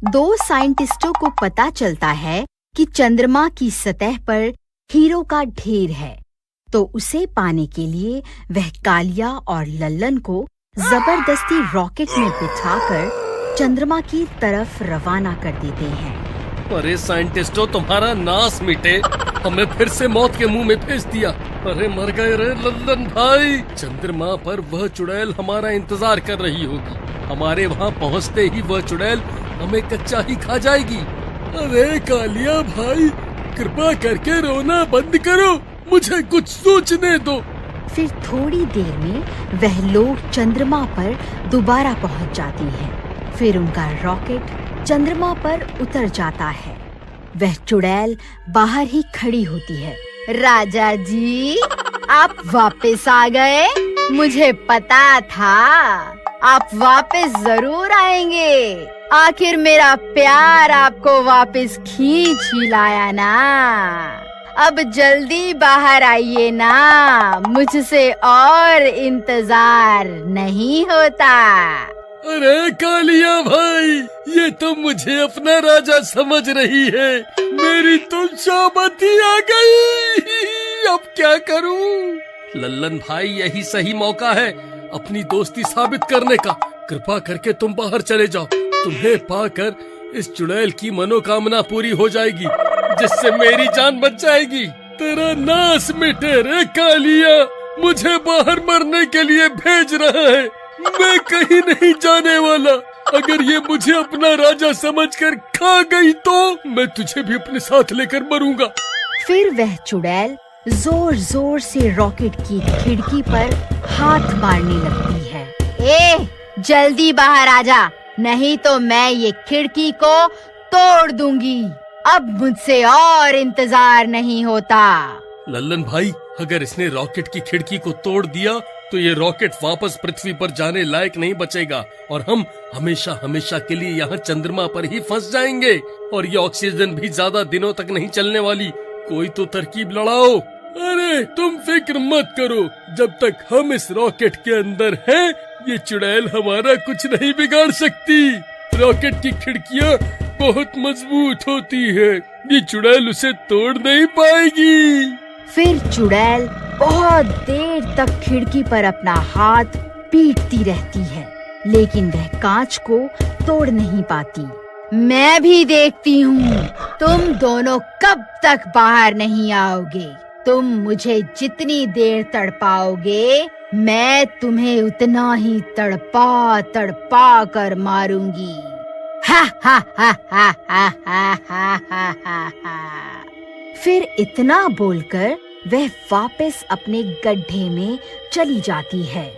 दो साइंटिस्टों को पता चलता है कि चंद्रमा की सतह पर हीरो का ढेर है, तो उसे पाने के लिए वह कालिया और लल्लन को जबरदस्ती रॉकेट में बिठाकर चंद्रमा की तरफ रवाना कर देते हैं। अरे साइंटिस्टों, तुम्हारा नाश मिटे, हमें फिर से मौत के मुंह में भेज दिया। अरे मर गए रे लल्लन भाई। चंद्रमा पर वह चुड़ैल हमारा इंतजार कर रही होगी। हमारे वहाँ पहुँचते ही वह चुड़ैल हमें कच्चा ही खा जाएगी। अरे कालिया भाई, कृपा करके रोना बंद करो, मुझे कुछ सोचने दो। फिर थोड़ी देर में वह लोग चंद्रमा पर दोबारा पहुंच जाते हैं। फिर उनका रॉकेट चंद्रमा पर उतर जाता है। वह चुड़ैल बाहर ही खड़ी होती है। राजा जी, आप वापस आ गए। मुझे पता था आप वापस जरूर आएंगे। आखिर मेरा प्यार आपको वापस खींच ही लाया ना। अब जल्दी बाहर आइए ना, मुझसे और इंतजार नहीं होता। अरे कालिया भाई, ये तो मुझे अपना राजा समझ रही है। मेरी तो शामती आ गई, अब क्या करूं? लल्लन भाई, यही सही मौका है अपनी दोस्ती साबित करने का। कृपा करके तुम बाहर चले जाओ। तुम्हें पाकर इस चुड़ैल की मनोकामना पूरी हो जाएगी, जिससे मेरी जान बच जाएगी। तेरा नाश मिटे रे कालिया, मुझे बाहर मरने के लिए भेज रहा है। मैं कहीं नहीं जाने वाला। अगर ये मुझे अपना राजा समझकर खा गई तो मैं तुझे भी अपने साथ लेकर मरूंगा। फिर वह चुड़ैल जोर जोर से रॉकेट की खिड़की पर हाथ मारने लगती है। ए, जल्दी बाहर आजा, नहीं तो मैं ये खिड़की को तोड़ दूंगी। अब मुझसे और इंतजार नहीं होता। लल्लन भाई, अगर इसने रॉकेट की खिड़की को तोड़ दिया तो ये रॉकेट वापस पृथ्वी पर जाने लायक नहीं बचेगा और हम हमेशा हमेशा के लिए यहाँ चंद्रमा पर ही फंस जाएंगे। और ये ऑक्सीजन भी ज्यादा दिनों तक नहीं चलने वाली। कोई तो तरकीब लड़ाओ। अरे तुम फिक्र मत करो, जब तक हम इस रॉकेट के अंदर हैं, ये चुड़ैल हमारा कुछ नहीं बिगाड़ सकती। रॉकेट की खिड़कियाँ बहुत मजबूत होती है, ये चुड़ैल उसे तोड़ नहीं पाएगी। फिर चुड़ैल बहुत देर तक खिड़की पर अपना हाथ पीटती रहती है, लेकिन वह कांच को तोड़ नहीं पाती। मैं भी देखती हूँ तुम दोनों कब तक बाहर नहीं आओगे। तुम मुझे जितनी देर तड़पाओगे, मैं तुम्हें उतना ही तड़पा तड़पा कर मारूंगी। हा हा हा हा हा हा हा हा हा। फिर इतना बोलकर वह वापस अपने गड्ढे में चली जाती है।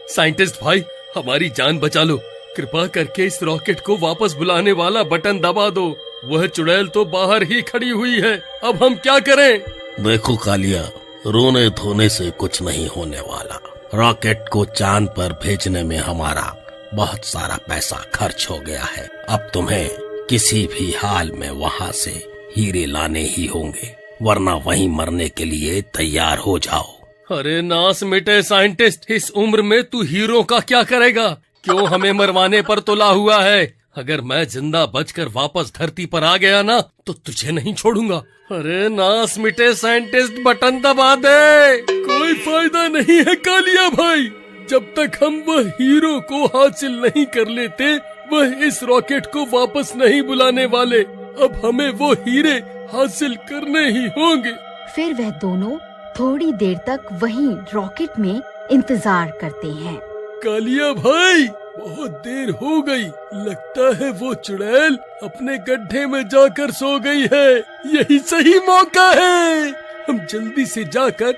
साइंटिस्ट भाई, हमारी जान बचा लो। कृपा करके इस रॉकेट को वापस बुलाने वाला बटन दबा दो। वह चुड़ैल तो बाहर ही खड़ी हुई है। अब हम क्या करें? देखो कालिया, रोने धोने से कुछ नहीं होने वाला। रॉकेट को चांद पर भेजने में हमारा बहुत सारा पैसा खर्च हो गया है। अब तुम्हें किसी भी हाल में वहाँ से हीरे लाने ही होंगे, वरना वहीं मरने के लिए तैयार हो जाओ। अरे नाश मिटे साइंटिस्ट, इस उम्र में तू हीरो का क्या करेगा? क्यों हमें मरवाने पर तुला हुआ है? अगर मैं जिंदा बचकर वापस धरती पर आ गया ना, तो तुझे नहीं छोड़ूंगा। अरे नाश मिटे साइंटिस्ट, बटन दबा दे। कोई फायदा नहीं है कालिया भाई, जब तक हम वह हीरो को हासिल नहीं कर लेते, वह इस रॉकेट को वापस नहीं बुलाने वाले। अब हमें वो हीरे हासिल करने ही होंगे। फिर वह दोनों थोड़ी देर तक वहीं रॉकेट में इंतजार करते हैं। कालिया भाई, बहुत देर हो गई। लगता है वो चुड़ैल अपने गड्ढे में जाकर सो गई है। यही सही मौका है, हम जल्दी से जाकर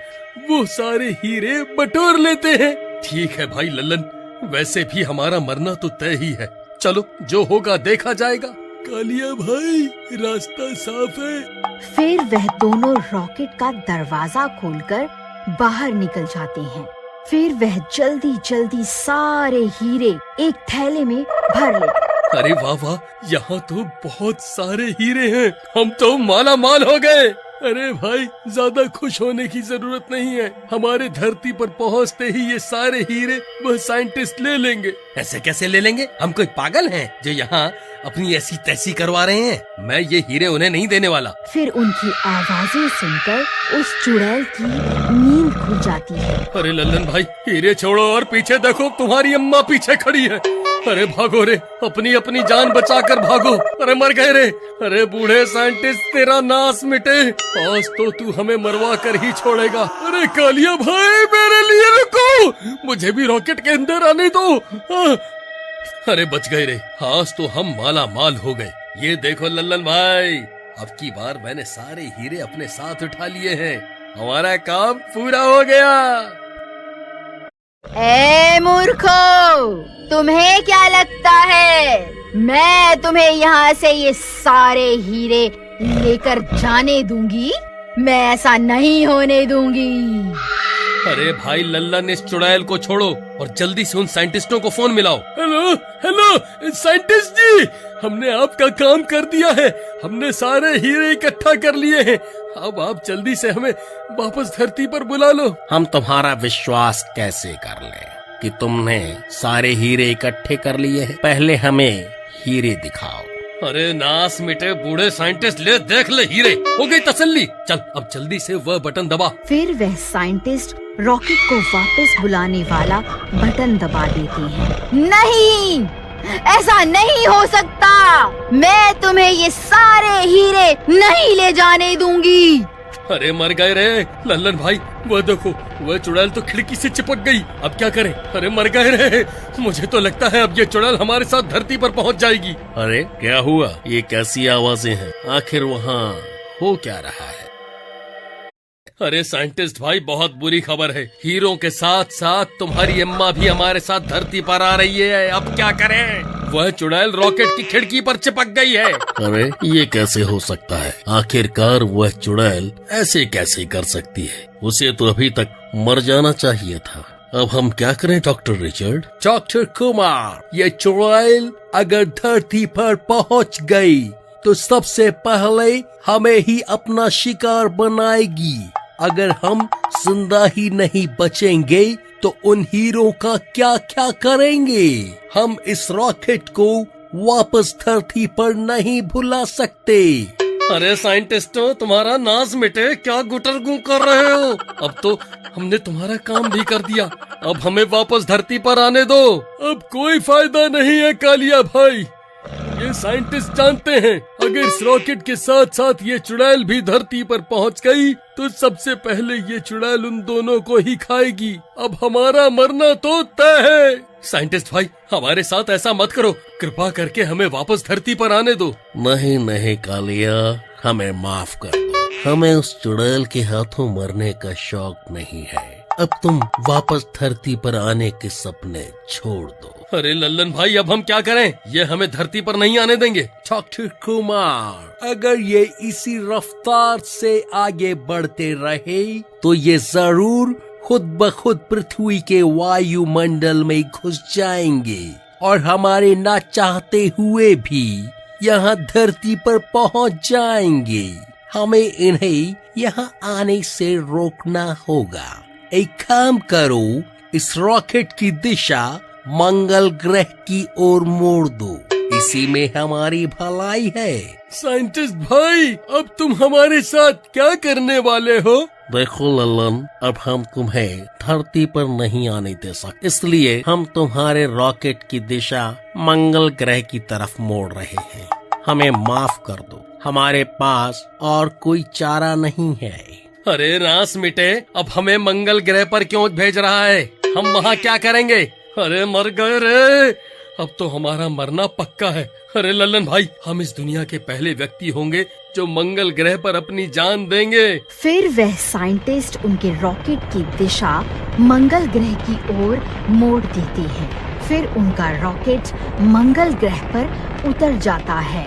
वो सारे हीरे बटोर लेते हैं। ठीक है भाई लल्लन, वैसे भी हमारा मरना तो तय ही है। चलो, जो होगा देखा जाएगा। कालिया भाई, रास्ता साफ है। फिर वह दोनों रॉकेट का दरवाजा खोलकर बाहर निकल जाते हैं। फिर वह जल्दी जल्दी सारे हीरे एक थैले में भर लेते। अरे वाह वाह, यहाँ तो बहुत सारे हीरे हैं। हम तो माला माल हो गए। अरे भाई, ज्यादा खुश होने की जरूरत नहीं है। हमारे धरती पर पहुंचते ही ये सारे हीरे वह साइंटिस्ट ले लेंगे। ऐसे कैसे ले लेंगे? हम कोई पागल हैं जो यहाँ अपनी ऐसी तैसी करवा रहे हैं? मैं ये हीरे उन्हें नहीं देने वाला। फिर उनकी आवाजें सुनकर उस चुड़ैल की नींद खुल जाती है। अरे लल्लन भाई, हीरे छोड़ो और पीछे देखो, तुम्हारी अम्मा पीछे खड़ी है। अरे भागो रे, अपनी अपनी जान बचाकर भागो। अरे मर गए रे। अरे बूढ़े साइंटिस्ट, तेरा नाश मिटे। आज तो तू हमें मरवा कर ही छोड़ेगा। अरे कालिया भाई, मेरे लिए रुको, मुझे भी रॉकेट के अंदर आने दो। अरे बच गए रे, आज तो हम माला माल हो गए। ये देखो लल्लन भाई, अब की बार मैंने सारे हीरे अपने साथ उठा लिए हैं। हमारा काम पूरा हो गया। ए मूर्खो, तुम्हें क्या लगता है मैं तुम्हें यहाँ से ये सारे हीरे लेकर जाने दूंगी? मैं ऐसा नहीं होने दूंगी। अरे भाई लल्लन, इस चुड़ैल को छोड़ो और जल्दी से उन साइंटिस्टों को फोन मिलाओ। हेलो हेलो साइंटिस्ट जी, हमने आपका काम कर दिया है। हमने सारे हीरे इकट्ठा कर लिए हैं। अब आप जल्दी से हमें वापस धरती पर बुला लो। हम तुम्हारा विश्वास कैसे कर लें कि तुमने सारे हीरे इकट्ठे कर लिए हैं? पहले हमें हीरे दिखाओ। अरे नाश मिटे बूढ़े साइंटिस्ट, ले देख ले हीरे। हो गई तसल्ली? चल अब जल्दी से वह बटन दबा। फिर वह साइंटिस्ट रॉकेट को वापस बुलाने वाला बटन दबा देते हैं। नहीं, ऐसा नहीं हो सकता। मैं तुम्हें ये सारे हीरे नहीं ले जाने दूंगी। अरे मर गए रे लल्लन भाई, वह देखो, वह चुड़ैल तो खिड़की से चिपक गई। अब क्या करें? अरे मर गए रे। मुझे तो लगता है अब ये चुड़ैल हमारे साथ धरती पर पहुंच जाएगी। अरे क्या हुआ? ये कैसी आवाजें हैं? आखिर वहाँ हो क्या रहा है? अरे साइंटिस्ट भाई, बहुत बुरी खबर है। हीरों के साथ साथ तुम्हारी अम्मा भी हमारे साथ धरती पर आ रही है। अब क्या करें? वह चुड़ैल रॉकेट की खिड़की पर चिपक गई है। अरे ये कैसे हो सकता है? आखिरकार वह चुड़ैल ऐसे कैसे कर सकती है? उसे तो अभी तक मर जाना चाहिए था। अब हम क्या करें डॉक्टर रिचर्ड? डॉक्टर कुमार, ये चुड़ैल अगर धरती पर पहुंच गई तो सबसे पहले हमें ही अपना शिकार बनाएगी। अगर हम जिंदा ही नहीं बचेंगे तो उन हीरों का क्या क्या करेंगे? हम इस रॉकेट को वापस धरती पर नहीं भुला सकते। अरे साइंटिस्टों, तुम्हारा नाश मिटे, क्या गुटरगू कर रहे हो? अब तो हमने तुम्हारा काम भी कर दिया। अब हमें वापस धरती पर आने दो। अब कोई फायदा नहीं है कालिया भाई। ये साइंटिस्ट जानते हैं अगर इस रॉकेट के साथ साथ ये चुड़ैल भी धरती पर पहुंच गई तो सबसे पहले ये चुड़ैल उन दोनों को ही खाएगी। अब हमारा मरना तो तय है। साइंटिस्ट भाई, हमारे साथ ऐसा मत करो। कृपा करके हमें वापस धरती पर आने दो। नहीं नहीं कालिया, हमें माफ कर दो। हमें उस चुड़ैल के हाथों मरने का शौक नहीं है। अब तुम वापस धरती पर आने के सपने छोड़ दो। अरे लल्लन भाई, अब हम क्या करें? ये हमें धरती पर नहीं आने देंगे। डॉक्टर कुमार, अगर ये इसी रफ्तार से आगे बढ़ते रहे तो ये जरूर खुद ब खुद पृथ्वी के वायुमंडल में घुस जाएंगे और हमारे ना चाहते हुए भी यहाँ धरती पर पहुँच जाएंगे। हमें इन्हें यहाँ आने से रोकना होगा। एक काम करो, इस रॉकेट की दिशा मंगल ग्रह की ओर मोड़ दो। इसी में हमारी भलाई है। साइंटिस्ट भाई, अब तुम हमारे साथ क्या करने वाले हो? देखो लल्लन, अब हम तुम्हें धरती पर नहीं आने दे सकते, इसलिए हम तुम्हारे रॉकेट की दिशा मंगल ग्रह की तरफ मोड़ रहे हैं। हमें माफ कर दो, हमारे पास और कोई चारा नहीं है। अरे नाश मिटे, अब हमें मंगल ग्रह पर क्यों भेज रहा है? हम वहाँ क्या करेंगे? अरे मर गए रे, अब तो हमारा मरना पक्का है। अरे लल्लन भाई, हम इस दुनिया के पहले व्यक्ति होंगे जो मंगल ग्रह पर अपनी जान देंगे। फिर वह साइंटिस्ट उनके रॉकेट की दिशा मंगल ग्रह की ओर मोड़ देते हैं। फिर उनका रॉकेट मंगल ग्रह पर उतर जाता है।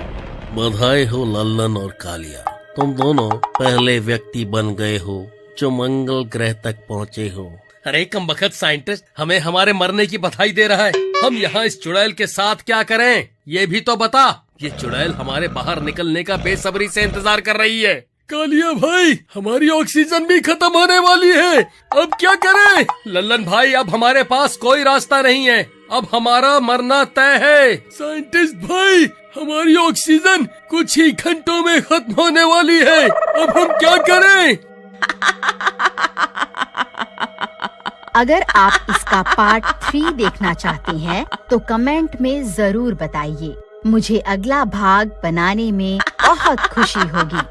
बधाई हो लल्लन और कालिया, तुम दोनों पहले व्यक्ति बन गए हो जो मंगल ग्रह तक पहुँचे हो। अरे कमबख्त साइंटिस्ट, हमें हमारे मरने की बधाई दे रहा है। हम यहाँ इस चुड़ैल के साथ क्या करें, ये भी तो बता। ये चुड़ैल हमारे बाहर निकलने का बेसब्री से इंतजार कर रही है। कालिया भाई, हमारी ऑक्सीजन भी खत्म होने वाली है, अब क्या करें? लल्लन भाई, अब हमारे पास कोई रास्ता नहीं है, अब हमारा मरना तय है। साइंटिस्ट भाई, हमारी ऑक्सीजन कुछ ही घंटों में खत्म होने वाली है, अब हम क्या करें? अगर आप इसका पार्ट 3 देखना चाहते हैं तो कमेंट में जरूर बताइए। मुझे अगला भाग बनाने में बहुत खुशी होगी।